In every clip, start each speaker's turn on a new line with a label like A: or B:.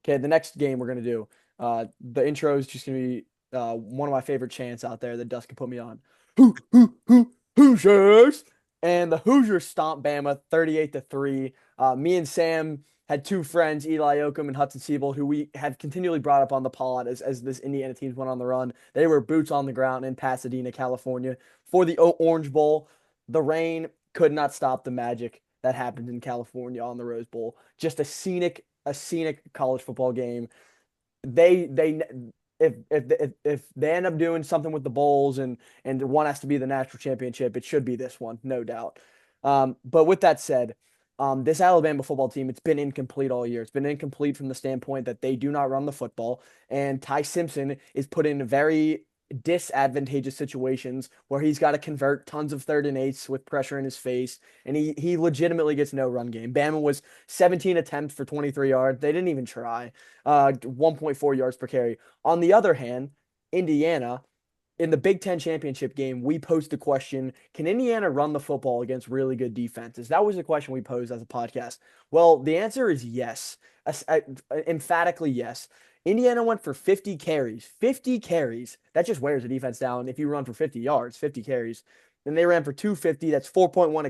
A: Okay, the next game we're gonna do. The intro is just gonna be one of my favorite chants out there that Dust can put me on. Hoosiers! And the Hoosiers stomp Bama 38-3. Me and Sam had two friends, Eli Oakham and Hudson Siebel, who we have continually brought up on the pod as this Indiana team went on the run. They were boots on the ground in Pasadena, California for the Orange Bowl. The rain could not stop the magic that happened in California on the Rose Bowl. Just a scenic college football game. They if they end up doing something with the bowls and one has to be the national championship, it should be this one, no doubt. But with that said, this Alabama football team, it's been incomplete all year. It's been incomplete from the standpoint that they do not run the football, and Ty Simpson is put in very disadvantageous situations where he's got to convert tons of third and eights with pressure in his face, and he legitimately gets no run game. Bama was 17 attempts for 23 yards. They didn't even try. 1.4 yards per carry. On the other hand, Indiana, in the Big Ten championship game, we posed the question, can Indiana run the football against really good defenses? That was the question we posed as a podcast. Well, the answer is yes. Emphatically yes. Indiana went for 50 carries. 50 carries. That just wears a defense down if you run for 50 yards, 50 carries. Then they ran for 250. That's 4.1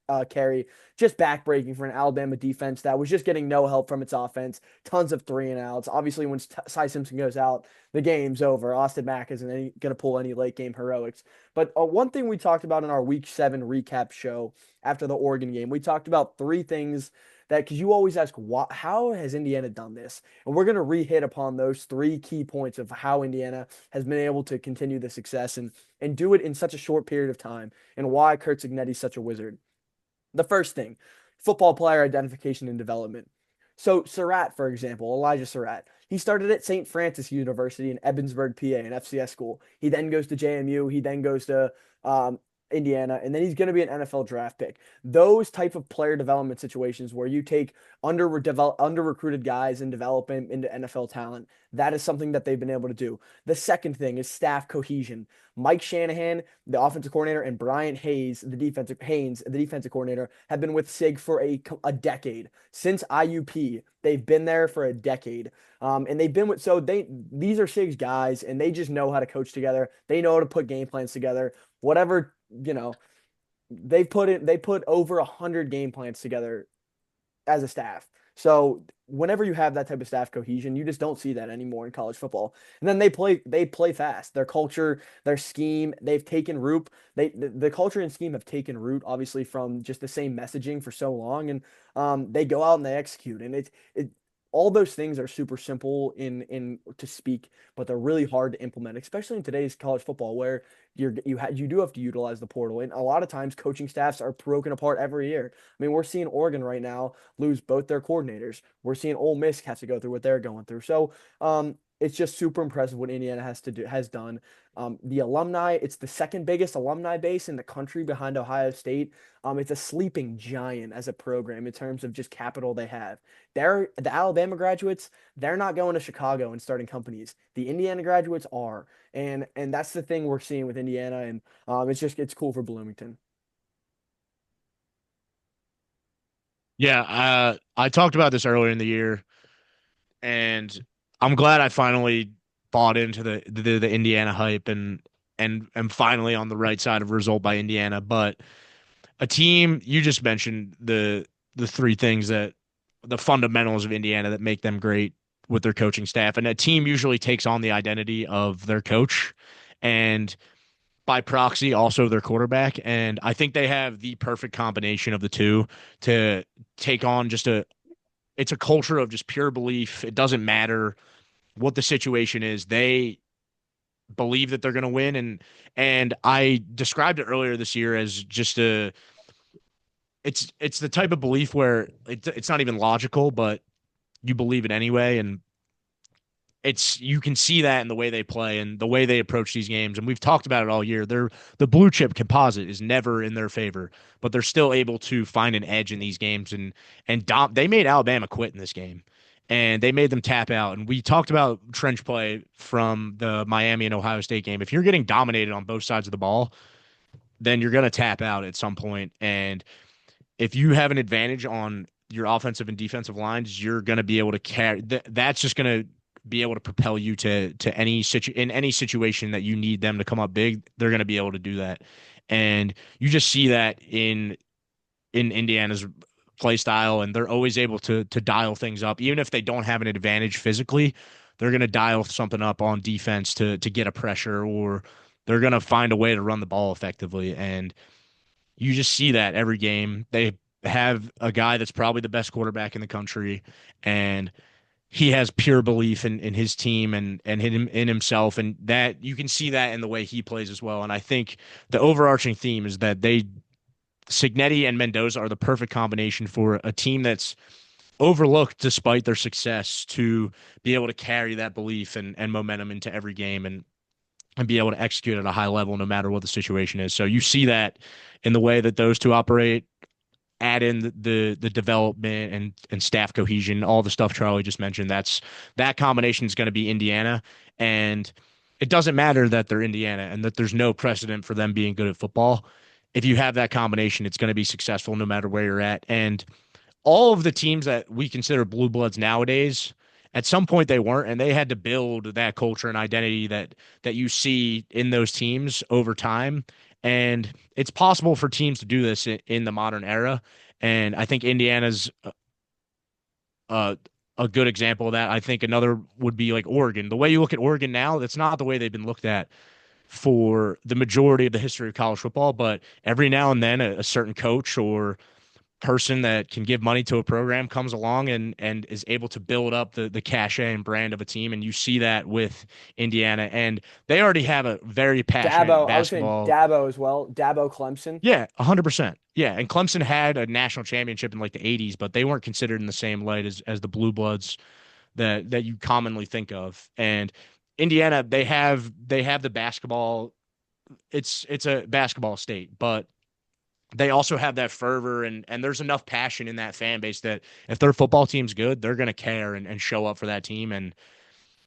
A: a carry. Just backbreaking for an Alabama defense that was just getting no help from its offense. Tons of three and outs. Obviously, when Cy Simpson goes out, the game's over. Austin Mack isn't going to pull any late game heroics. But one thing we talked about in our Week 7 recap show after the Oregon game, we talked about three things that, because you always ask, how has Indiana done this? And we're going to re-hit upon those three key points of how Indiana has been able to continue the success and do it in such a short period of time, and why Kurt Cignetti's such a wizard. The first thing, football player identification and development. So Surratt, for example, Elijah Surratt, he started at St. Francis University in Evansburg, PA, an FCS school. He then goes to JMU. He then goes to Indiana, and then he's going to be an NFL draft pick. Those type of player development situations where you take under recruited guys and develop them into NFL talent, that is something that they've been able to do. The second thing is staff cohesion. Mike Shanahan, the offensive coordinator, and Brian Haynes, the defensive coordinator, have been with SIG for a decade. Since IUP, they've been there for a decade. And they've been with, so these are SIG's guys, and they just know how to coach together. They know how to put game plans together. Whatever, they put over 100 game plans together as a staff. So whenever you have that type of staff cohesion, you just don't see that anymore in college football. And then they play fast. Their culture, their scheme, they've taken root. The culture and scheme have taken root, obviously, from just the same messaging for so long, and they go out and they execute. And it all those things are super simple in to speak, but they're really hard to implement, especially in today's college football where you do have to utilize the portal. And a lot of times coaching staffs are broken apart every year. I mean, we're seeing Oregon right now lose both their coordinators. We're seeing Ole Miss have to go through what they're going through. So it's just super impressive what Indiana has done. The alumni, it's the second biggest alumni base in the country behind Ohio State. It's a sleeping giant as a program in terms of just capital they have. The Alabama graduates, they're not going to Chicago and starting companies. The Indiana graduates are. And that's the thing we're seeing with Indiana, and it's cool for Bloomington.
B: Yeah, I talked about this earlier in the year, and I'm glad I finally bought into the Indiana hype and am finally on the right side of a result by Indiana. But a team, you just mentioned the three things that the fundamentals of Indiana that make them great with their coaching staff, and a team usually takes on the identity of their coach, and by proxy also their quarterback. And I think they have the perfect combination of the two to take on just a it's a culture of just pure belief. It doesn't matter what the situation is. They believe that they're going to win, and I described it earlier this year as just a it's the type of belief where it's not even logical, but you believe it anyway. And it's you can see that in the way they play and the way they approach these games. And we've talked about it all year. The blue chip composite is never in their favor, but they're still able to find an edge in these games. They made Alabama quit in this game, and they made them tap out. And we talked about trench play from the Miami and Ohio State game. If you're getting dominated on both sides of the ball, then you're going to tap out at some point. And if you have an advantage on your offensive and defensive lines, you're going to be able to carry. That's just going to be able to propel you to any situation that you need them to come up big. They're going to be able to do that, and you just see that in Indiana's play style, and they're always able to dial things up, even if they don't have an advantage physically. They're going to dial something up on defense to get a pressure, or they're going to find a way to run the ball effectively. And you just see that every game. They have a guy that's probably the best quarterback in the country, and he has pure belief in his team and in himself, and that you can see that in the way he plays as well. And I think the overarching theme is that they Signetti and Mendoza are the perfect combination for a team that's overlooked despite their success to be able to carry that belief and momentum into every game and be able to execute at a high level no matter what the situation is. So you see that in the way that those two operate, add in the development and staff cohesion, all the stuff Charlie just mentioned. That combination is going to be Indiana, and it doesn't matter that they're Indiana and that there's no precedent for them being good at football. If you have that combination, it's going to be successful no matter where you're at. And all of the teams that we consider blue bloods nowadays, at some point they weren't, and they had to build that culture and identity that you see in those teams over time. And it's possible for teams to do this in the modern era. And I think Indiana's uh, a good example of that. I think another would be like Oregon. The way you look at Oregon now, that's not the way they've been looked at for the majority of the history of college football. But every now and then, a certain coach or person that can give money to a program comes along and is able to build up the cachet and brand of a team, and you see that with Indiana, and they already have a very passionate
A: Dabo, I was saying
B: basketball.
A: Dabo as well. Dabo Clemson.
B: Yeah, 100%. Yeah, and Clemson had a national championship in like the 80s, but they weren't considered in the same light as the blue bloods that you commonly think of. And Indiana, they have the basketball. It's a basketball state, but they also have that fervor, and there's enough passion in that fan base that if their football team's good, they're going to care and show up for that team. And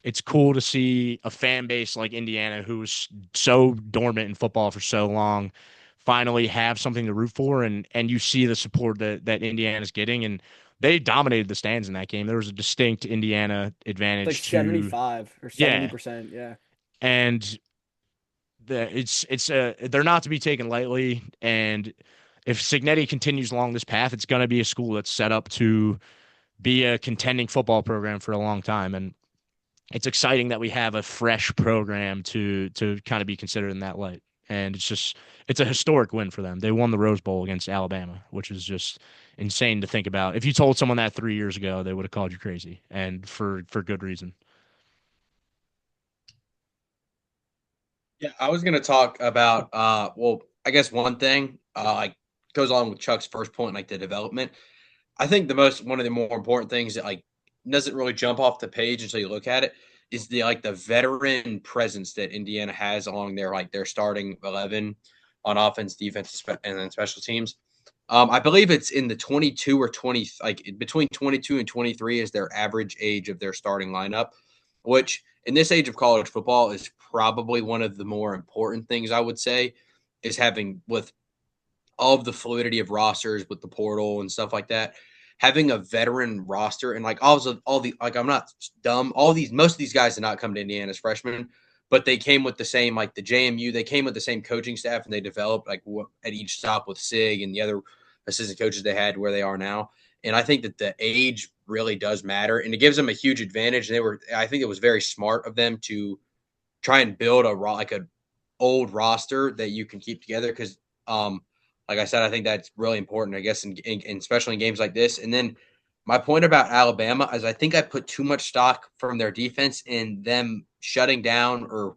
B: it's cool to see a fan base like Indiana, who was so dormant in football for so long, finally have something to root for. And you see the support that Indiana's getting. And they dominated the stands in that game. There was a distinct Indiana
A: It's like
B: advantage to,
A: 75 or
B: yeah.
A: 70%. Yeah.
B: And they're not to be taken lightly. And if Signetti continues along this path, it's going to be a school that's set up to be a contending football program for a long time. And it's exciting that we have a fresh program to kind of be considered in that light. And it's a historic win for them. They won the Rose Bowl against Alabama, which is just insane to think about. If you told someone that 3 years ago, they would have called you crazy, and for good reason.
C: Yeah, I was going to talk about well, I guess one thing like goes along with Chuck's first point, like the development. I think the most one of the more important things that like doesn't really jump off the page until you look at it is the veteran presence that Indiana has along their starting 11 on offense, defense, and then special teams. I believe it's in the 22 or 20, like between 22 and 23 is their average age of their starting lineup, which in this age of college football is probably one of the more important things I would say is having with all of the fluidity of rosters with the portal and stuff like that. Having a veteran roster and like all the like I'm not dumb. All these most of these guys did not come to Indiana as freshmen, but they came with the same like the JMU. They came with the same coaching staff and they developed like at each stop with Sig and the other assistant coaches they had where they are now. And I think that the age really does matter and it gives them a huge advantage. I think it was very smart of them to try and build a old roster that you can keep together because like I said, I think that's really important, I guess, especially in games like this. And then my point about Alabama is I think I put too much stock from their defense in them shutting down or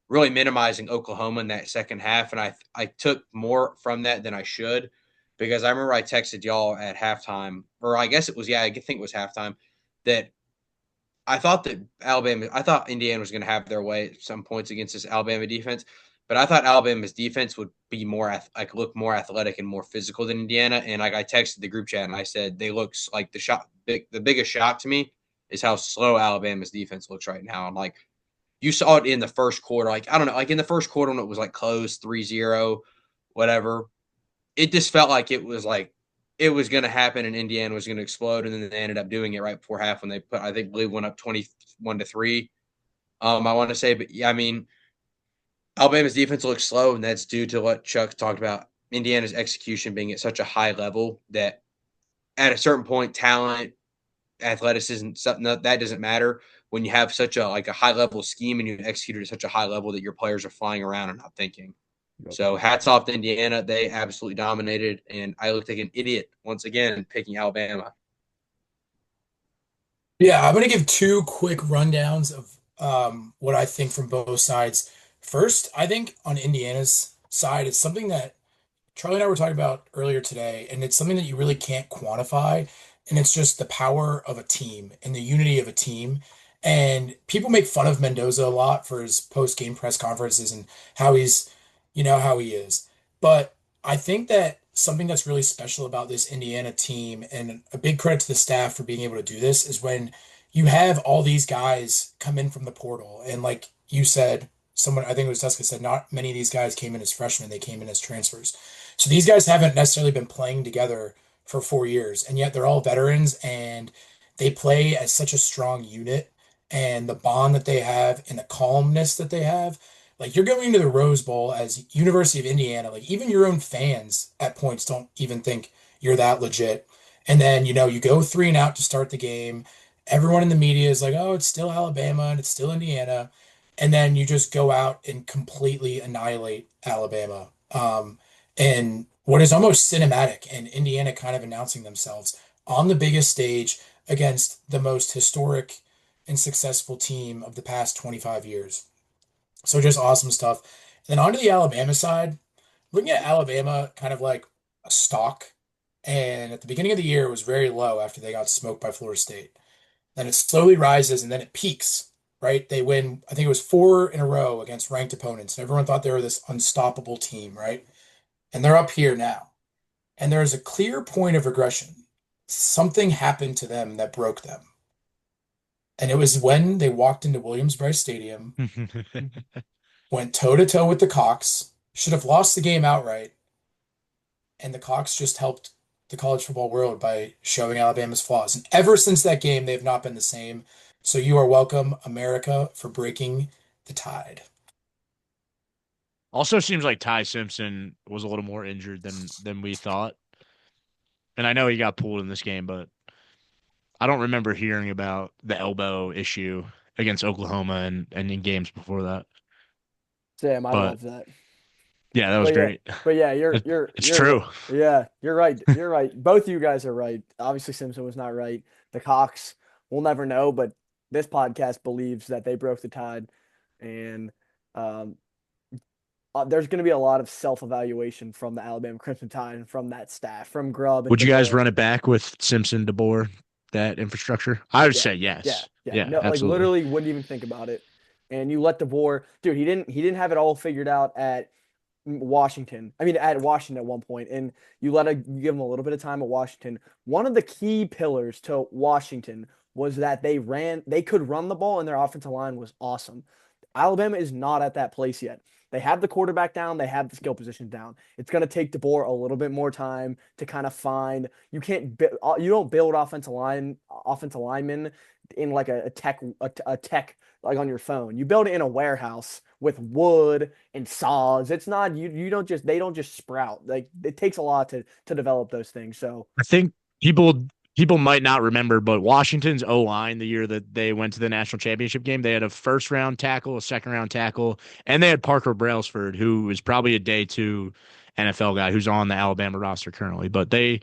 C: really minimizing Oklahoma in that second half. And I took more from that than I should because I remember I texted y'all at halftime, or I guess it was, yeah, I think it was halftime, that I thought Indiana was going to have their way at some points against this Alabama defense, but I thought Alabama's defense would be look more athletic and more physical than Indiana. And like I texted the group chat and I said they looks like the biggest shock to me is how slow Alabama's defense looks right now. And like you saw it in the first quarter, like I don't know, like in the first quarter when it was like close 3-0, whatever. It just felt like it was like it was going to happen and Indiana was going to explode, and then they ended up doing it right before half when they put, I think, believe went up 21-3. I want to say, but yeah, I mean, Alabama's defense looks slow, and that's due to what Chuck talked about. Indiana's execution being at such a high level that at a certain point, talent, athleticism, something that doesn't matter when you have such a like a high level scheme and you execute it at such a high level that your players are flying around and not thinking.
A: Yep.
C: So hats off to Indiana. They absolutely dominated, and I looked like an idiot once again picking Alabama.
D: Yeah, I'm going to give two quick rundowns of what I think from both sides. First, I think on Indiana's side, it's something that Charlie and I were talking about earlier today, and it's something that you really can't quantify. And it's just the power of a team and the unity of a team. And people make fun of Mendoza a lot for his post-game press conferences and how he's, how he is. But I think that something that's really special about this Indiana team, and a big credit to the staff for being able to do this, is when you have all these guys come in from the portal. And like you said, someone, I think it was Tuska said, not many of these guys came in as freshmen, they came in as transfers. So these guys haven't necessarily been playing together for 4 years, and yet they're all veterans and they play as such a strong unit. And the bond that they have and the calmness that they have, like you're going to the Rose Bowl as University of Indiana, like even your own fans at points don't even think you're that legit. And then, you go three and out to start the game. Everyone in the media is like, oh, it's still Alabama and it's still Indiana. And then you just go out and completely annihilate Alabama. And what is almost cinematic, and Indiana kind of announcing themselves on the biggest stage against the most historic and successful team of the past 25 years. So just awesome stuff. And then onto the Alabama side, looking at Alabama kind of like a stock. And at the beginning of the year, it was very low after they got smoked by Florida State. Then it slowly rises and then it peaks, right? They win, I think it was four in a row against ranked opponents. And everyone thought they were this unstoppable team, right? And they're up here now. And there is a clear point of regression. Something happened to them that broke them. And it was when they walked into Williams-Brice Stadium, went toe to toe with the Cox, should have lost the game outright. And the Cox just helped the college football world by showing Alabama's flaws. And ever since that game, they've not been the same. So you are welcome, America, for breaking the tide.
B: Also seems like Ty Simpson was a little more injured than we thought. And I know he got pulled in this game, but I don't remember hearing about the elbow issue against Oklahoma and in games before that.
A: Sam, I
B: But
A: love that.
B: yeah, that was
A: But yeah,
B: great.
A: but yeah,
B: It's true.
A: yeah, you're right. You're right. Both of you guys are right. Obviously, Simpson was not right. The Cox, we'll never know, but this podcast believes that they broke the tide, and um, there's going to be a lot of self-evaluation from the Alabama Crimson Tide and from that staff, from Grubb and
B: Would you guys
A: DeBoer.
B: run it back with Simpson, DeBoer, that infrastructure? I would
A: Yeah,
B: say
A: yeah,
B: yes.
A: yeah.
B: Yeah,
A: No, like
B: absolutely.
A: literally wouldn't even think about it. And you let DeBoer, dude. He didn't have it all figured out at Washington. I mean, at Washington at one point, and you give them a little bit of time at Washington. One of the key pillars to Washington was that they could run the ball, and their offensive line was awesome. Alabama is not at that place yet. They have the quarterback down, they have the skill positions down. It's going to take DeBoer a little bit more time to kind of find. You don't build offensive linemen in like a tech like on your phone. You build it in a warehouse with wood and saws. It's not you don't just they don't just sprout. Like it takes a lot to develop those things. So
B: I think people might not remember, but Washington's O line the year that they went to the national championship game, they had a first round tackle, a second round tackle, and they had Parker Brailsford, who is probably a day two NFL guy who's on the Alabama roster currently. But they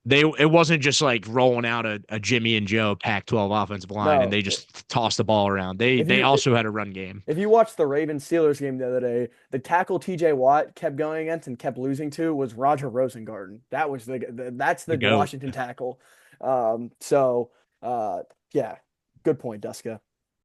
B: it wasn't just like rolling out a Jimmy and Joe Pac-12 offensive line and
A: no,
B: they just tossed the ball around.
A: if
B: They
A: you
B: also had a run game.
A: if you watch the Ravens Steelers game the other day, the tackle T.J. Watt kept going against and kept losing to was Roger Rosengarten. That was that's
B: The
A: the
B: GOAT.
A: Washington tackle. So yeah, good point, Duska.